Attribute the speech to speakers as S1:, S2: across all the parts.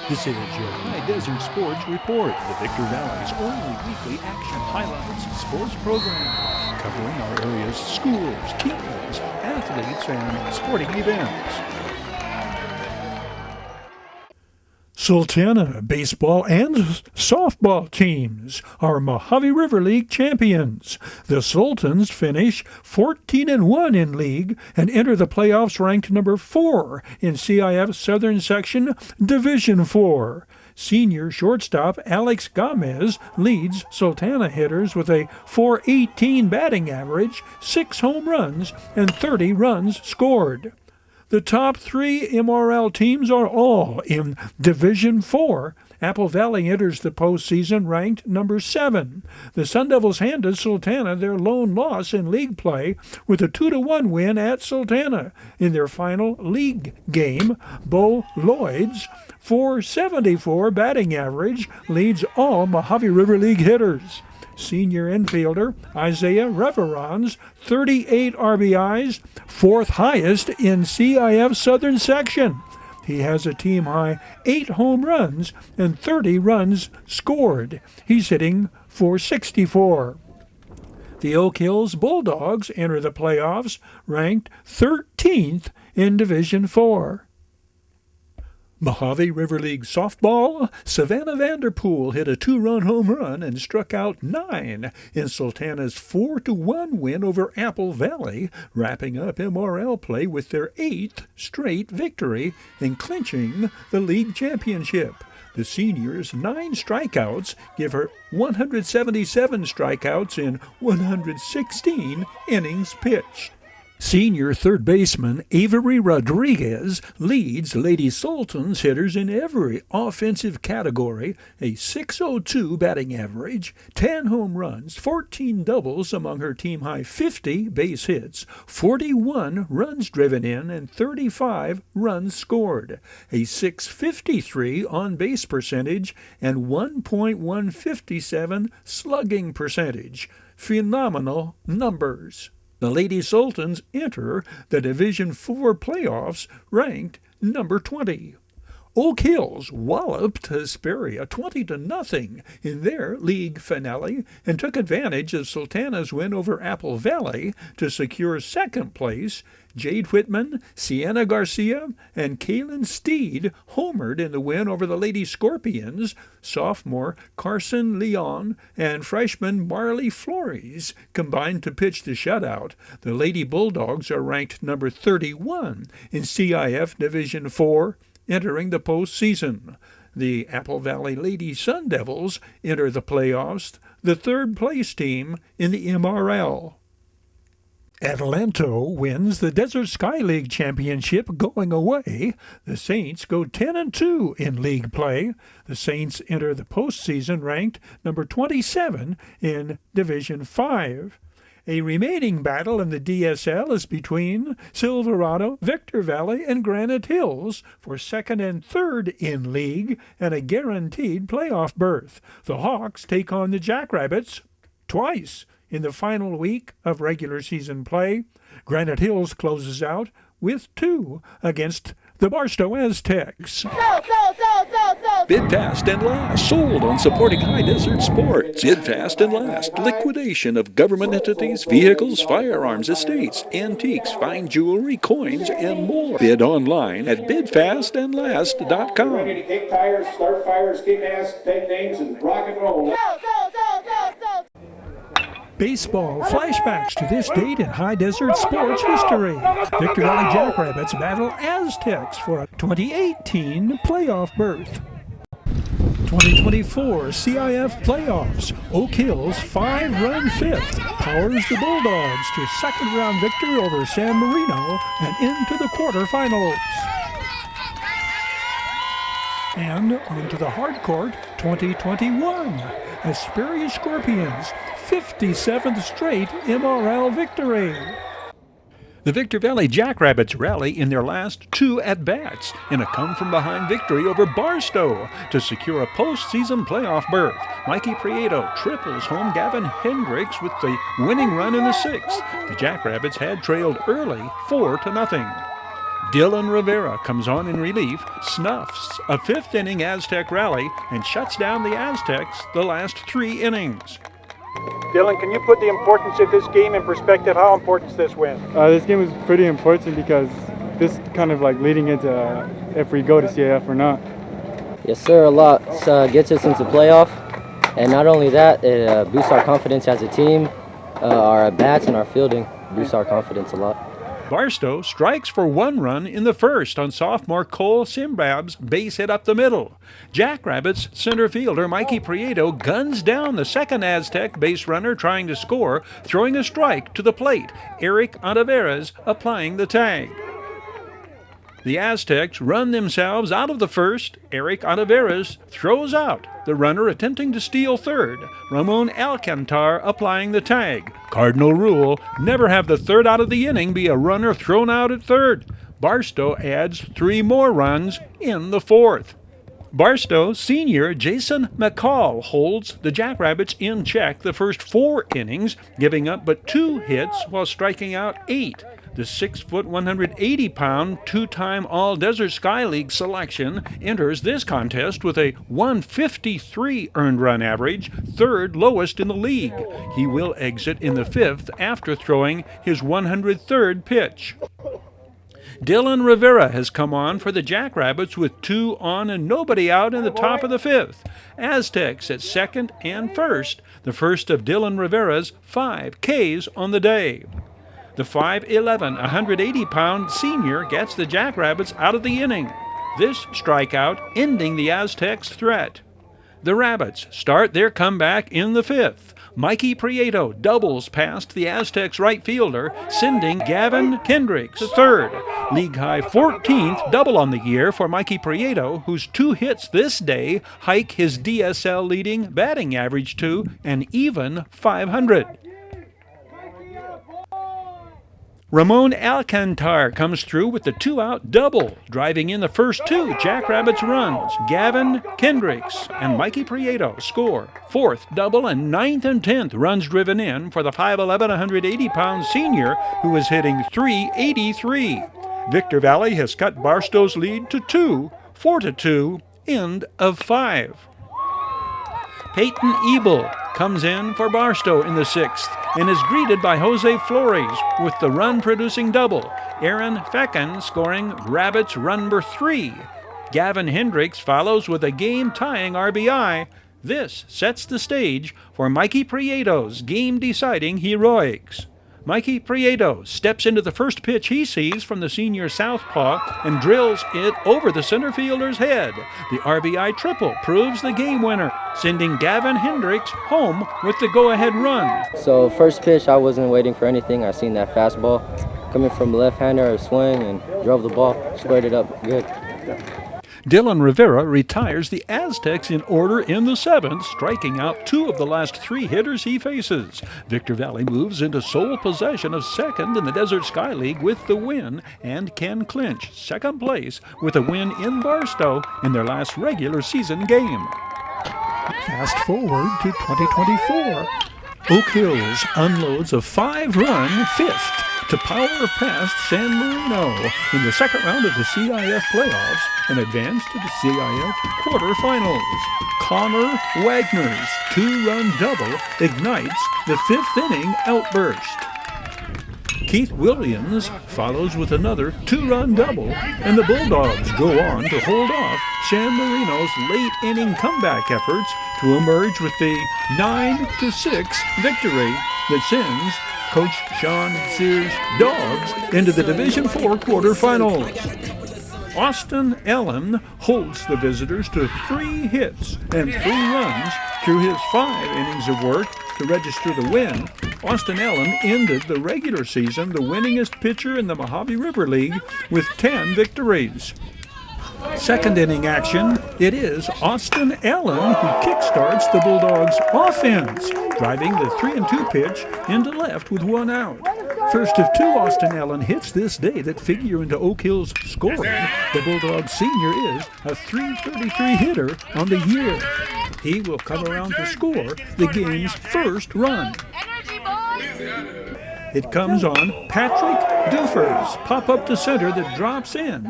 S1: This is your High Desert Sports Report, the Victor Valley's only weekly action highlights sports program, covering our area's schools, teams, athletes, and sporting events. Sultana baseball and softball teams are Mojave River League champions. The Sultans finish 14-1 in league and enter the playoffs ranked number 4 in CIF Southern Section Division 4. Senior shortstop Alex Gomez leads Sultana hitters with a .418 batting average, 6 home runs, and 30 runs scored. The top 3 MRL teams are all in Division 4. Apple Valley enters the postseason ranked number 7. The Sun Devils handed Sultana their lone loss in league play with a 2-1 win at Sultana. In their final league game, Bo Lloyd's .474 batting average leads all Mojave River League hitters. Senior infielder Isaiah Reveron's 38 RBIs, 4th highest in CIF Southern Section. He has a team-high 8 home runs and 30 runs scored. He's hitting .464. The Oak Hills Bulldogs enter the playoffs ranked 13th in Division 4. Mojave River League softball, Savannah Vanderpool hit a 2-run home run and struck out 9 in Sultana's 4-1 win over Apple Valley, wrapping up MRL play with their 8th straight victory and clinching the league championship. The seniors' 9 strikeouts give her 177 strikeouts in 116 innings pitched. Senior third baseman Avery Rodriguez leads Lady Sultans hitters in every offensive category, a .602 batting average, 10 home runs, 14 doubles among her team-high 50 base hits, 41 runs driven in, and 35 runs scored, a .653 on-base percentage, and 1.157 slugging percentage. Phenomenal numbers. The Lady Sultans enter the Division 4 playoffs ranked number 20. Oak Hills walloped Hesperia 20-0 in their league finale and took advantage of Sultana's win over Apple Valley to secure second place. Jade Whitman, Sienna Garcia, and Kaylin Steed homered in the win over the Lady Scorpions. Sophomore Carson Leon and freshman Marley Flores combined to pitch the shutout. The Lady Bulldogs are ranked number 31 in CIF Division 4, entering the postseason. The Apple Valley Lady Sun Devils enter the playoffs, the third-place team in the MRL. Adelanto wins the Desert Sky League Championship going away. The Saints go 10-2 in league play. The Saints enter the postseason ranked number 27 in Division 5. A remaining battle in the DSL is between Silverado, Victor Valley, and Granite Hills for second and third in league and a guaranteed playoff berth. The Hawks take on the Jackrabbits twice in the final week of regular season play. Granite Hills closes out with 2 against the Barstow Aztecs. Bid fast and last. Sold on supporting High Desert Sports. Bid fast and last. Liquidation of government entities, vehicles, firearms, estates, antiques, fine jewelry, coins, and more. Bid online at bidfastandlast.com.
S2: Kick tires, start fires, kick ass, take names, and rock and roll.
S1: Baseball flashbacks to this date in High Desert sports history. Victor Valley Jackrabbits battle Aztecs for a 2018 playoff berth. 2024 CIF playoffs. Oak Hills 5-run fifth powers the Bulldogs to second-round victory over San Marino and into the quarterfinals. And onto the hard court 2021. Hesperia Scorpions 57th straight MRL victory. The Victor Valley Jackrabbits rally in their last 2 at-bats in a come-from-behind victory over Barstow to secure a postseason playoff berth. Mikey Prieto triples home Gavin Hendricks with the winning run in the 6th. The Jackrabbits had trailed early 4-0. Dylan Rivera comes on in relief, snuffs a fifth-inning Aztec rally, and shuts down the Aztecs the last 3 innings.
S3: Dylan, can you put the importance of this game in perspective? How important is this win?
S4: This game is pretty important because this kind of like leading into if we go to CAF or not.
S5: Yes, sir. A lot gets us into playoff, and not only that, it boosts our confidence as a team. Our at-bats and our fielding boosts our confidence a lot.
S1: Barstow strikes for 1 run in the first on sophomore Cole Simbab's base hit up the middle. Jackrabbits center fielder Mikey Prieto guns down the second Aztec base runner trying to score, throwing a strike to the plate. Eric Ontiveros applying the tag. The Aztecs run themselves out of the first. Eric Ontiveros throws out the runner attempting to steal third. Ramon Alcantar applying the tag. Cardinal rule, never have the third out of the inning be a runner thrown out at third. Barstow adds 3 more runs in the fourth. Barstow senior Jason McCall holds the Jackrabbits in check the first 4 innings, giving up but 2 hits while striking out 8. The 6-foot, 180-pound, 2-time All-Desert Sky League selection enters this contest with a 153 earned run average, 3rd lowest in the league. He will exit in the 5th after throwing his 103rd pitch. Dylan Rivera has come on for the Jackrabbits with 2 on and nobody out in the top of the 5th. Aztecs at 2nd and 1st, the first of Dylan Rivera's 5 Ks on the day. The 5'11", 180-pound senior gets the Jackrabbits out of the inning. This strikeout ending the Aztecs' threat. The Rabbits start their comeback in the 5th. Mikey Prieto doubles past the Aztecs' right fielder, sending Gavin Kendricks to third. League-high 14th double on the year for Mikey Prieto, whose 2 hits this day hike his DSL-leading batting average to an even 500. Ramon Alcantar comes through with the 2-out double, driving in the first 2 Jackrabbits runs. Gavin Kendricks and Mikey Prieto score 4th double and 9th and 10th runs driven in for the 5'11", 180-pound senior, who is hitting .383. Victor Valley has cut Barstow's lead to 2, 4-2, end of 5. Peyton Ebel comes in for Barstow in the 6th and is greeted by Jose Flores with the run-producing double. Aaron Feckin scoring Rabbits run number 3. Gavin Hendricks follows with a game-tying RBI. This sets the stage for Mikey Prieto's game-deciding heroics. Mikey Prieto steps into the first pitch he sees from the senior southpaw and drills it over the center fielder's head. The RBI triple proves the game winner, sending Gavin Hendricks home with the go-ahead run.
S5: So first pitch, I wasn't waiting for anything. I seen that fastball coming from left-hander, a swing, and drove the ball, squared it up good.
S1: Dylan Rivera retires the Aztecs in order in the 7th, striking out 2 of the last 3 hitters he faces. Victor Valley moves into sole possession of 2nd in the Desert Sky League with the win and can clinch 2nd place with a win in Barstow in their last regular season game. Fast forward to 2024. Oak Hills unloads a 5-run 5th to power past San Marino in the 2nd round of the CIF playoffs and advance to the CIF quarterfinals. Connor Wagner's 2-run double ignites the 5th inning outburst. Keith Williams follows with another 2-run double, and the Bulldogs go on to hold off San Marino's late-inning comeback efforts to emerge with the 9-6 victory that sends Coach Sean Sears' Dogs into the Division IV quarterfinals. Austin Allen holds the visitors to 3 hits and 3 runs through his 5 innings of work to register the win. Austin Allen ended the regular season the winningest pitcher in the Mojave River League with 10 victories. 2nd inning action, it is Austin Allen who kickstarts the Bulldogs' offense, driving the 3-2 pitch into left with 1 out. First of 2 Austin Allen hits this day that figure into Oak Hill's scoring. The Bulldogs senior is a .333 hitter on the year. He will come around to score the game's first run. It comes on Patrick Dufers pop up to center that drops in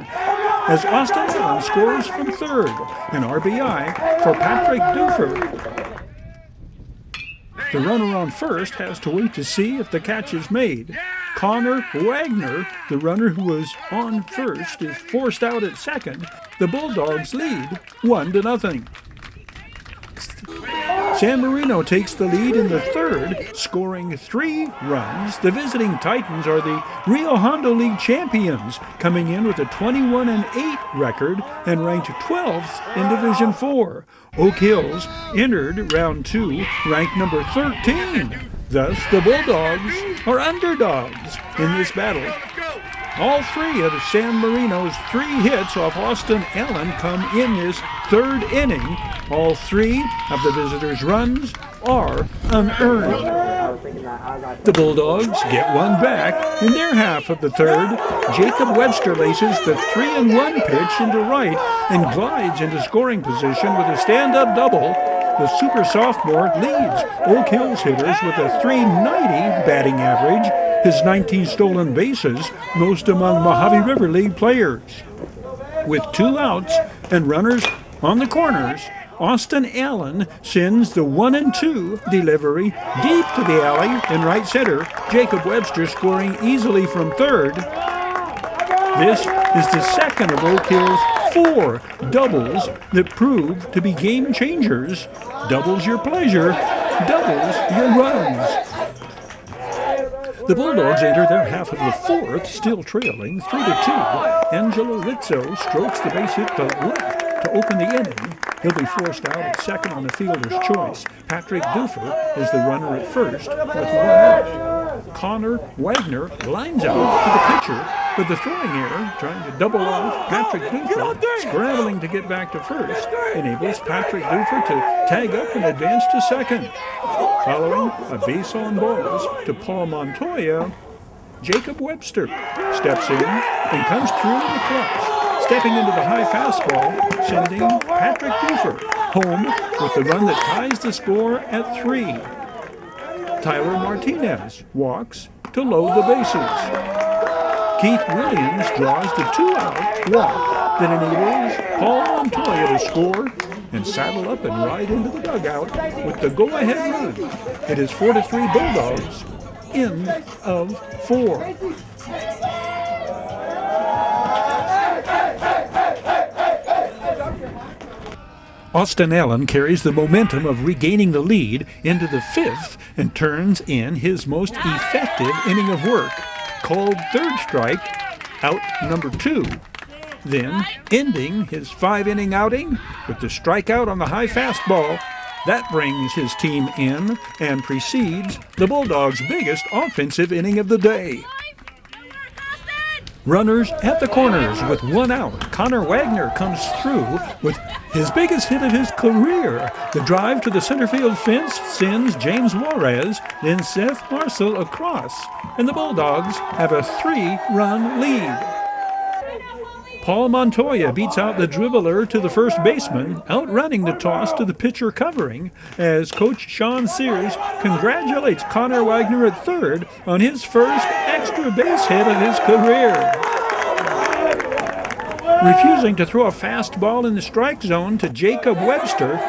S1: as Austin Allen scores from third. An RBI for Patrick Dufer. The runner on first has to wait to see if the catch is made. Connor Wagner, the runner who was on first, is forced out at second. The Bulldogs lead 1-0. San Marino takes the lead in the third, scoring 3 runs. The visiting Titans are the Rio Hondo League champions, coming in with a 21-8 record and ranked 12th in Division 4. Oak Hills entered round 2, ranked number 13. Thus, the Bulldogs are underdogs in this battle. All 3 of San Marino's 3 hits off Austin Allen come in this third inning. All 3 of the visitors' runs are unearned. The Bulldogs get one back in their half of the third. Jacob Webster laces the 3-1 pitch into right and glides into scoring position with a stand-up double. The super sophomore leads Oak Hills hitters with a .390 batting average. His 19 stolen bases, most among Mojave River League players. With 2 outs and runners on the corners, Austin Allen sends the 1-2 delivery deep to the alley in right center. Jacob Webster scoring easily from third. This is the second of Oak Hill's 4 doubles that prove to be game changers. Doubles your pleasure, doubles your runs. The Bulldogs enter their half of the fourth, still trailing 3-2. Angelo Rizzo strokes the base hit to left to open the inning. He'll be forced out at second on the fielder's choice. Patrick Dufer is the runner at first with 1 out. Connor Wagner lines out to the pitcher with the throwing error, trying to double off Patrick Dufer, scrambling to get back to first, enables Patrick Dufer to tag up and advance to second. Following a base on balls to Paul Montoya, Jacob Webster steps in and comes through in the clutch, stepping into the high fastball, sending Patrick Dufer home with the run that ties the score at 3. Tyler Martinez walks to load the bases. Keith Williams draws the 2-out walk that enables Paul Montoya to score and saddle up and ride into the dugout with the go-ahead run. It is 4-3 Bulldogs, end of 4. Austin Allen carries the momentum of regaining the lead into the 5th and turns in his most effective inning of work, called third strike, out number 2. Then, ending his 5-inning outing with the strikeout on the high fastball, that brings his team in and precedes the Bulldogs' biggest offensive inning of the day. Runners at the corners with 1 out. Connor Wagner comes through with his biggest hit of his career. The drive to the center field fence sends James Juarez, then Seth Marcel across, and the Bulldogs have a 3-run lead. Paul Montoya beats out the dribbler to the first baseman, outrunning the toss to the pitcher covering, as Coach Sean Sears congratulates Connor Wagner at third on his first extra base hit of his career. Refusing to throw a fastball in the strike zone to Jacob Webster,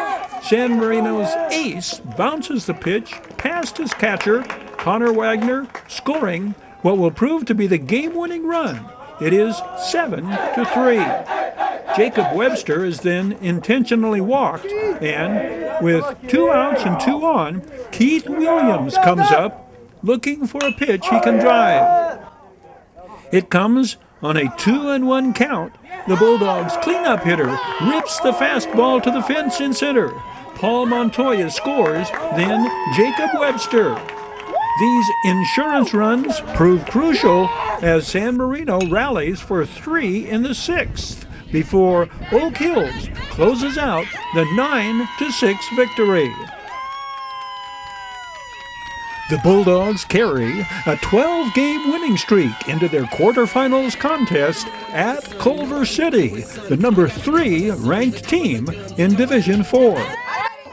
S1: San Marino's ace bounces the pitch past his catcher, Connor Wagner, scoring what will prove to be the game-winning run. It is 7-3. Jacob Webster is then intentionally walked, and with 2 outs and 2 on, Keith Williams comes up looking for a pitch he can drive. It comes on a 2-1 count. The Bulldogs' cleanup hitter rips the fastball to the fence in center. Paul Montoya scores, then Jacob Webster. These insurance runs prove crucial as San Marino rallies for 3 in the 6th before Oak Hills closes out the 9-6 victory. The Bulldogs carry a 12-game winning streak into their quarterfinals contest at Culver City, the number 3 ranked team in Division 4.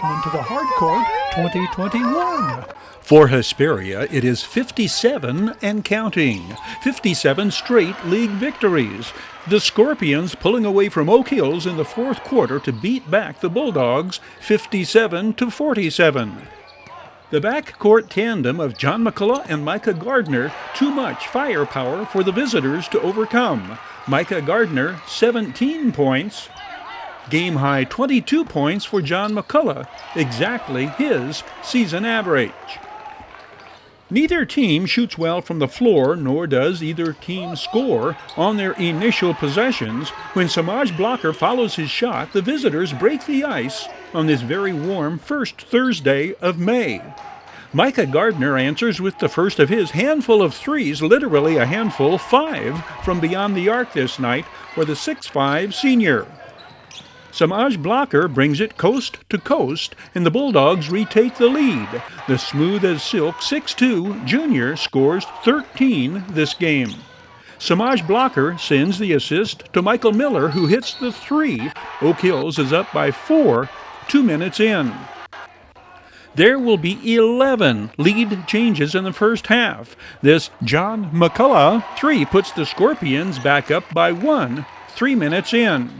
S1: onto the hard court 2021.
S6: For Hesperia, it is 57 and counting. 57 straight league victories. The Scorpions pulling away from Oak Hills in the fourth quarter to beat back the Bulldogs 57-47. The backcourt tandem of John McCullough and Micah Gardner, too much firepower for the visitors to overcome. Micah Gardner, 17 points. Game-high 22 points for John McCullough, exactly his season average. Neither team shoots well from the floor, nor does either team score on their initial possessions. When Samaj Blocker follows his shot, the visitors break the ice on this very warm first Thursday of May. Micah Gardner answers with the first of his handful of threes, literally a handful, 5 from beyond the arc this night for the 6'5 senior. Samaj Blocker brings it coast to coast, and the Bulldogs retake the lead. The smooth-as-silk 6'2 junior scores 13 this game. Samaj Blocker sends the assist to Michael Miller, who hits the 3. Oak Hills is up by 4, 2 minutes in. There will be 11 lead changes in the first half. This John McCullough 3 puts the Scorpions back up by 1, 3 minutes in.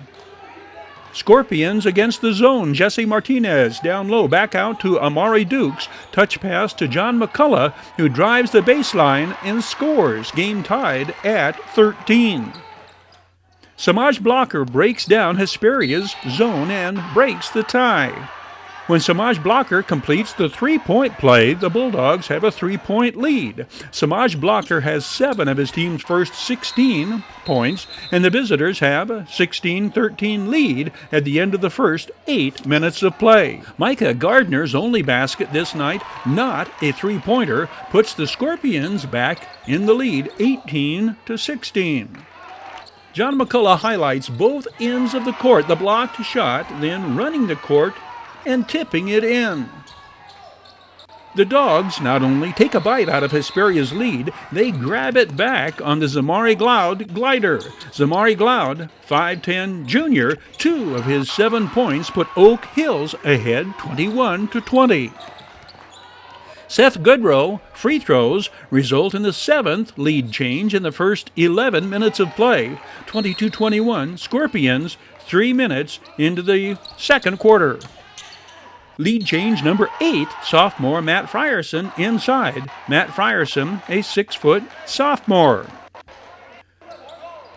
S6: Scorpions against the zone. Jesse Martinez down low, back out to Amari Dukes. Touch pass to John McCullough, who drives the baseline and scores. Game tied at 13. Samaj Blocker breaks down Hesperia's zone and breaks the tie. When Samaj Blocker completes the three-point play, the Bulldogs have a 3-point lead. Samaj Blocker has 7 of his team's first 16 points, and the visitors have a 16-13 lead at the end of the first 8 minutes of play. Micah Gardner's only basket this night, not a three-pointer, puts the Scorpions back in the lead 18-16. John McCullough highlights both ends of the court, the blocked shot, then running the court and tipping it in. The Dogs not only take a bite out of Hesperia's lead, they grab it back on the Zamari Gloud glider. Zamari Gloud, 5'10 junior, 2 of his 7 points put Oak Hills ahead 21-20. Seth Goodrow free throws result in the 7th lead change in the first 11 minutes of play. 22-21, Scorpions 3 minutes into the second quarter. Lead change number 8, sophomore Matt Frierson inside. Matt Frierson, a 6-foot sophomore.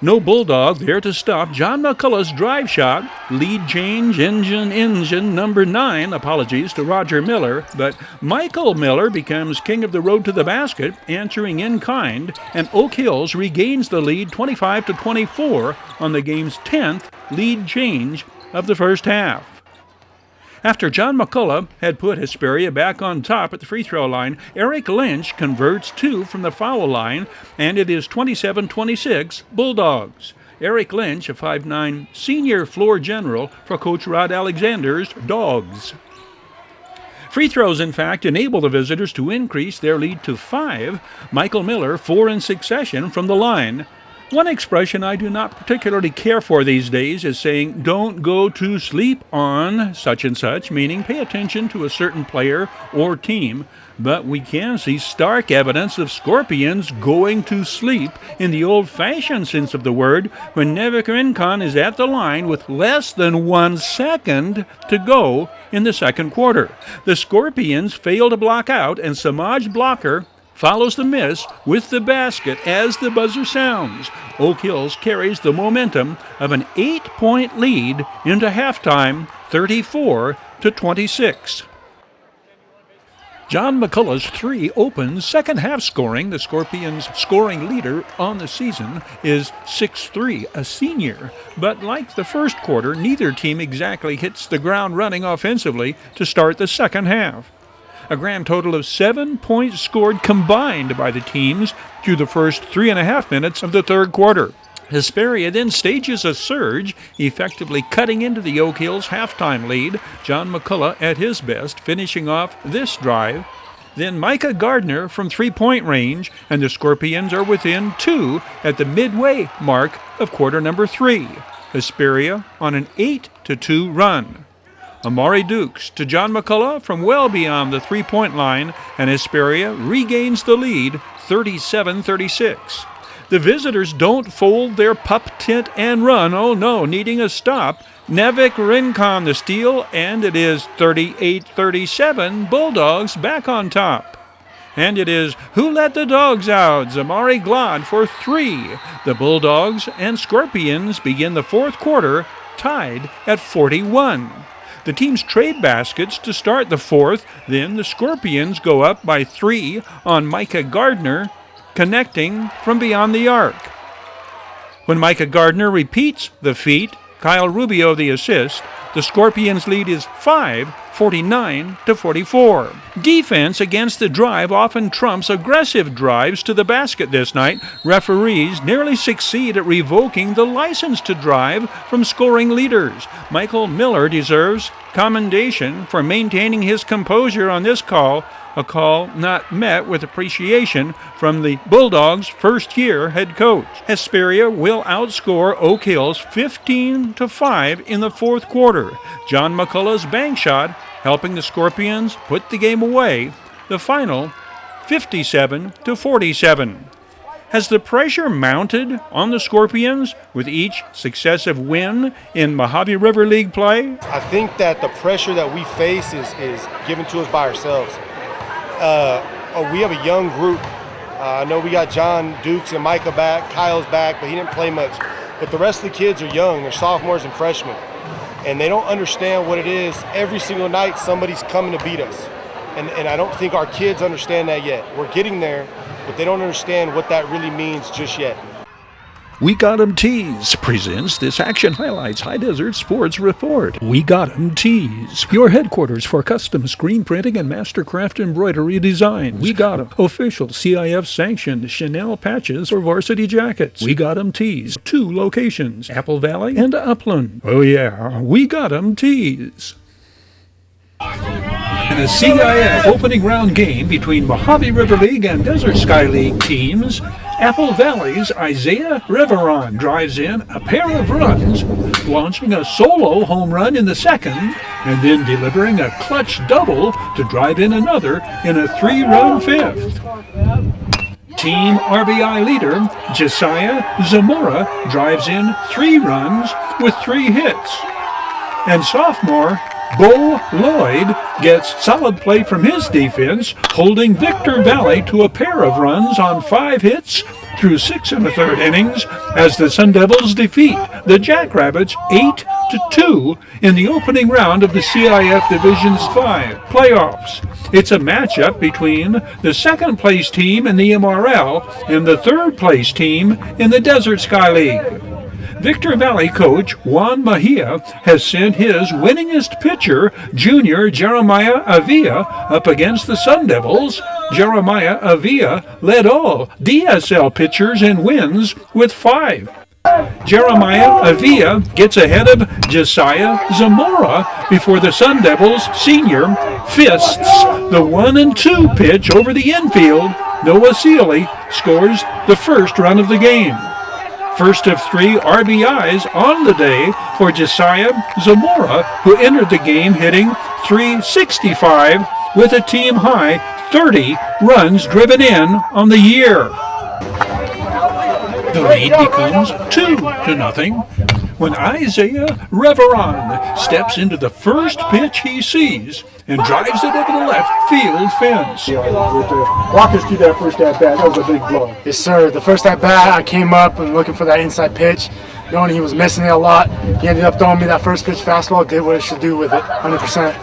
S6: No Bulldog there to stop John McCullough's drive shot. Lead change, engine number 9. Apologies to Roger Miller, but Michael Miller becomes king of the road to the basket, answering in kind, and Oak Hills regains the lead 25-24 on the game's 10th lead change of the first half. After John McCullough had put Hesperia back on top at the free throw line, Eric Lynch converts 2 from the foul line, and it is 27-26 Bulldogs. Eric Lynch, a 5'9 senior floor general for Coach Rod Alexander's Dogs. Free throws, in fact, enable the visitors to increase their lead to 5. Michael Miller, 4 in succession from the line. One expression I do not particularly care for these days is saying, don't go to sleep on such and such, meaning pay attention to a certain player or team. But we can see stark evidence of Scorpions going to sleep in the old-fashioned sense of the word when Nevik Rincon is at the line with less than 1 second to go in the second quarter. The Scorpions fail to block out, and Samaj Blocker follows the miss with the basket as the buzzer sounds. Oak Hills carries the momentum of an 8-point lead into halftime, 34-26. John McCullough's 3 opens second half scoring. The Scorpions' scoring leader on the season is 6'3", a senior. But like the first quarter, neither team exactly hits the ground running offensively to start the second half. A grand total of 7 points scored combined by the teams through the first 3.5 minutes of the third quarter. Hesperia then stages a surge, effectively cutting into the Oak Hills halftime lead. John McCullough at his best, finishing off this drive. Then Micah Gardner from three-point range, and the Scorpions are within 2 at the midway mark of quarter number 3. Hesperia on an 8-2 run. Amari Dukes to John McCullough from well beyond the three-point line, and Hesperia regains the lead 37-36. The visitors don't fold their pup tent and run. Oh no, needing a stop. Nevik Rincon the steal, and it is 38-37. Bulldogs back on top. And it is Who Let the Dogs Out? Zamari Glad for 3. The Bulldogs and Scorpions begin the fourth quarter tied at 41. The teams trade baskets to start the fourth. Then the Scorpions go up by 3 on Micah Gardner, connecting from beyond the arc. When Micah Gardner repeats the feat, Kyle Rubio the assist, the Scorpions' lead is 49-44. Defense against the drive often trumps aggressive drives to the basket this night. Referees nearly succeed at revoking the license to drive from scoring leaders. Michael Miller deserves commendation for maintaining his composure on this call, a call not met with appreciation from the Bulldogs' first-year head coach. Hesperia will outscore Oak Hills 15-5 in the fourth quarter. John McCullough's bank shot helping the Scorpions put the game away. The final, 57-47. Has the pressure mounted on the Scorpions with each successive win in Mojave River League play?
S7: I think that the pressure that we face is given to us by ourselves. We have a young group. I know we got John Dukes and Micah back, Kyle's back, but he didn't play much. But the rest of the kids are young. They're sophomores and freshmen. And they don't understand what it is. Every single night somebody's coming to beat us. And I don't think our kids understand that yet. We're getting there, but they don't understand what that really means just yet.
S6: We Got 'em Tees presents this Action Highlights High Desert Sports Report. We Got 'em Tees, your headquarters for custom screen printing and mastercraft embroidery designs. We Got 'em official CIF sanctioned Chanel patches or varsity jackets. We Got 'em Tees, 2 locations, Apple Valley and Upland. Oh yeah, We Got 'em Tees. In a CIF opening round game between Mojave River League and Desert Sky League teams, Apple Valley's Isaiah Reveron drives in a pair of runs, launching a solo home run in the second, and then delivering a clutch double to drive in another in a 3-run fifth. Team RBI leader Josiah Zamora drives in 3 runs with 3 hits. And sophomore Bo Lloyd gets solid play from his defense, holding Victor Valley to a pair of runs on 5 hits through 6 1/3 innings as the Sun Devils defeat the Jackrabbits 8-2 in the opening round of the CIF Divisions 5 playoffs. It's a matchup between the second-place team in the MRL and the third-place team in the Desert Sky League. Victor Valley coach Juan Mejia has sent his winningest pitcher, junior Jeremiah Avila, up against the Sun Devils. Jeremiah Avila led all DSL pitchers in wins with 5. Jeremiah Avila gets ahead of Josiah Zamora before the Sun Devils senior fists the 1-2 pitch over the infield. Noah Sealy scores the first run of the game. First of 3 RBIs on the day for Josiah Zamora, who entered the game hitting .365 with a team-high 30 runs driven in on the year. The lead becomes 2-0 when Isaiah Reveron steps into the first pitch he sees and drives it over the left field fence.
S1: Walk us through that first at-bat. That was a big blow.
S8: Yes, sir. The first at-bat, I came up and looking for that inside pitch, knowing he was missing it a lot. He ended up throwing me that first pitch fastball, did what it should do with it, 100%.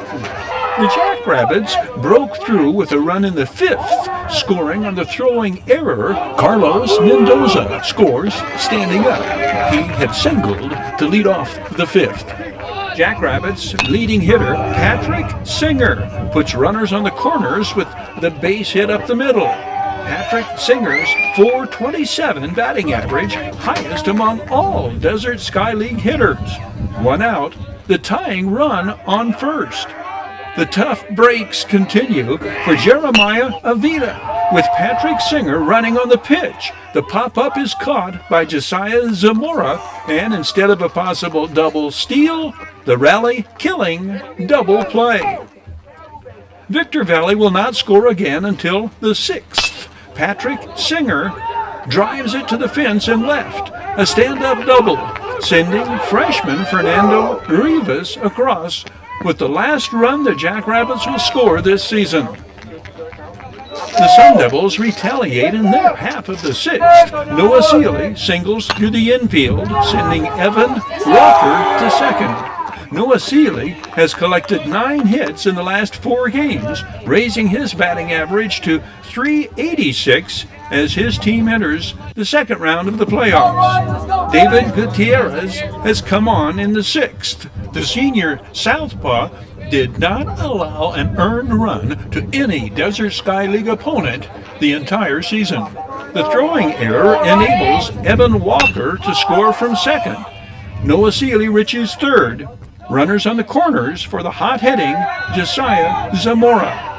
S6: The Jackrabbits broke through with a run in the 5th, scoring on the throwing error. Carlos Mendoza scores standing up. He had singled to lead off the 5th. Jackrabbits leading hitter Patrick Singer puts runners on the corners with the base hit up the middle. Patrick Singer's .427 batting average, highest among all Desert Sky League hitters. 1 out, the tying run on first. The tough breaks continue for Jeremiah Avila, with Patrick Singer running on the pitch. The pop-up is caught by Josiah Zamora, and instead of a possible double steal, the rally-killing double play. Victor Valley will not score again until the 6th. Patrick Singer drives it to the fence and left, a stand-up double, sending freshman Fernando Rivas across with the last run the Jackrabbits will score this season. The Sun Devils retaliate in their half of the 6th. Noah Seeley singles through the infield, sending Evan Walker to second. Noah Seeley has collected 9 hits in the last 4 games, raising his batting average to .386 as his team enters the second round of the playoffs. David Gutierrez has come on in the 6th. The senior southpaw did not allow an earned run to any Desert Sky League opponent the entire season. The throwing error enables Evan Walker to score from second. Noah Seeley reaches third. Runners on the corners for the hot-hitting Josiah Zamora.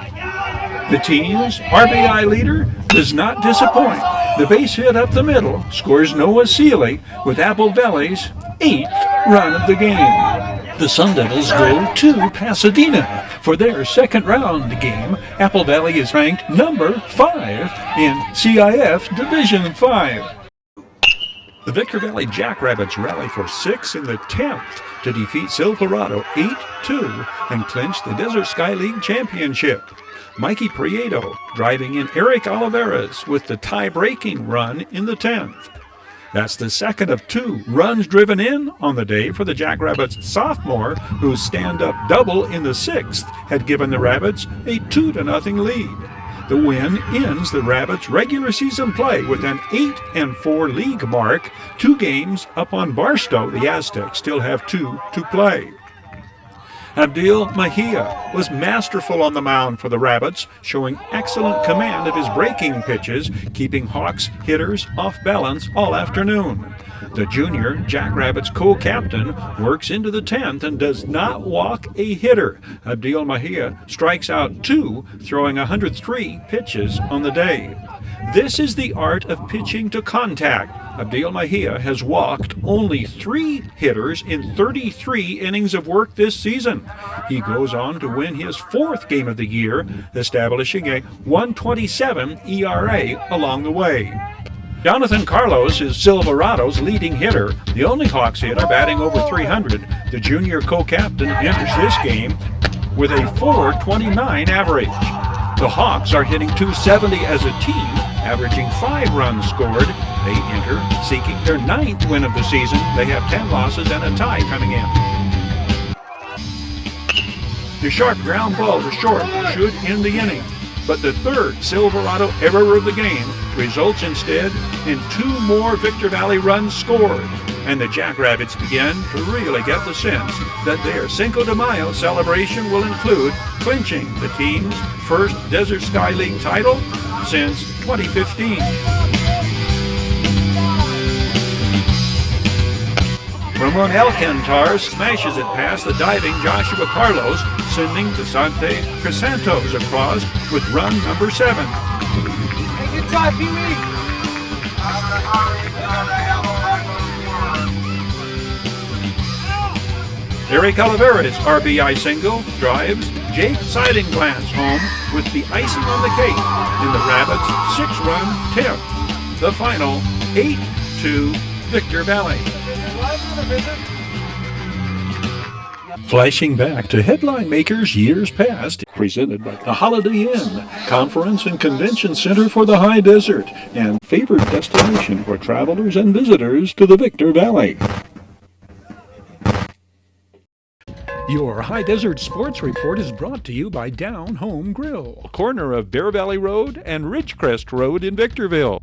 S6: The team's RBI leader does not disappoint. The base hit up the middle scores Noah Seeley with Apple Valley's 8th run of the game. The Sun Devils go to Pasadena for their second round game. Apple Valley is ranked number 5 in CIF Division 5. The Victor Valley Jackrabbits rally for 6 in the 10th to defeat Silverado 8-2 and clinch the Desert Sky League Championship. Mikey Prieto driving in Eric Oliveras with the tie-breaking run in the 10th. That's the second of 2 runs driven in on the day for the Jackrabbits sophomore, whose stand-up double in the 6th had given the Rabbits a 2-0 lead. The win ends the Rabbits' regular season play with an 8-4 league mark, 2 games up on Barstow. The Aztecs still have 2 to play. Abdil Mejia was masterful on the mound for the Rabbits, showing excellent command of his breaking pitches, keeping Hawks hitters off balance all afternoon. The junior Jackrabbits co-captain works into the 10th and does not walk a hitter. Abdil Mejia strikes out 2, throwing 103 pitches on the day. This is the art of pitching to contact. Abdil Mejia has walked only 3 hitters in 33 innings of work this season. He goes on to win his 4th game of the year, establishing a 1.27 ERA along the way. Jonathan Carlos is Silverado's leading hitter, the only Hawks hitter batting over 300. The junior co-captain enters this game with a .429 average. The Hawks are hitting .270 as a team, averaging 5 runs scored. They enter seeking their 9th win of the season. They have 10 losses and a tie coming in. The sharp ground ball to short should end the inning, but the 3rd Silverado error of the game results instead in 2 more Victor Valley runs scored, and the Jackrabbits begin to really get the sense that their Cinco de Mayo celebration will include clinching the team's first Desert Sky League title since 2015. Ramon Alcantar smashes it past the diving Joshua Carlos, sending Desante Crisantos across with run number 7.
S3: Hey, good try, Pee-wee.
S6: Eric Oliveras' RBI single drives Jake Sidingglance home with the icing on the cake in the Rabbits' 6-run 10th. The final 8-2 Victor Valley. Flashing back to headline makers years past, presented by the Holiday Inn, Conference and Convention Center for the High Desert, and favored destination for travelers and visitors to the Victor Valley. Your High Desert Sports Report is brought to you by Down Home Grill, corner of Bear Valley Road and Ridgecrest Road in Victorville.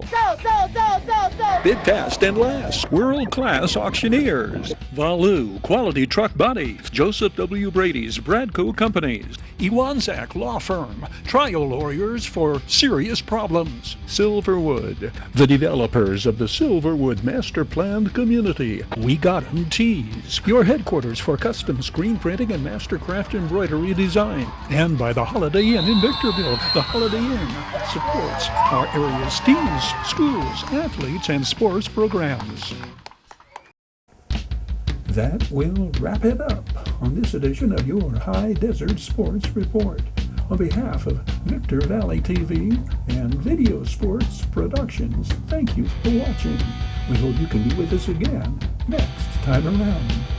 S6: Bid fast and last. World-class auctioneers. Valu Quality Truck Bodies. Joseph W. Brady's Bradco Companies. Iwanzak Law Firm. Trial lawyers for serious problems. Silverwood. The developers of the Silverwood Master Planned Community. We Got 'em Tees. Your headquarters for custom screen print
S1: Printing and Mastercraft Embroidery Design, and by the Holiday Inn in Victorville. The Holiday Inn supports our area's teams, schools, athletes, and sports programs. That will wrap it up on this edition of your High Desert Sports Report. On behalf of Victor Valley TV and Video Sports Productions, thank you for watching. We hope you can be with us again next time around.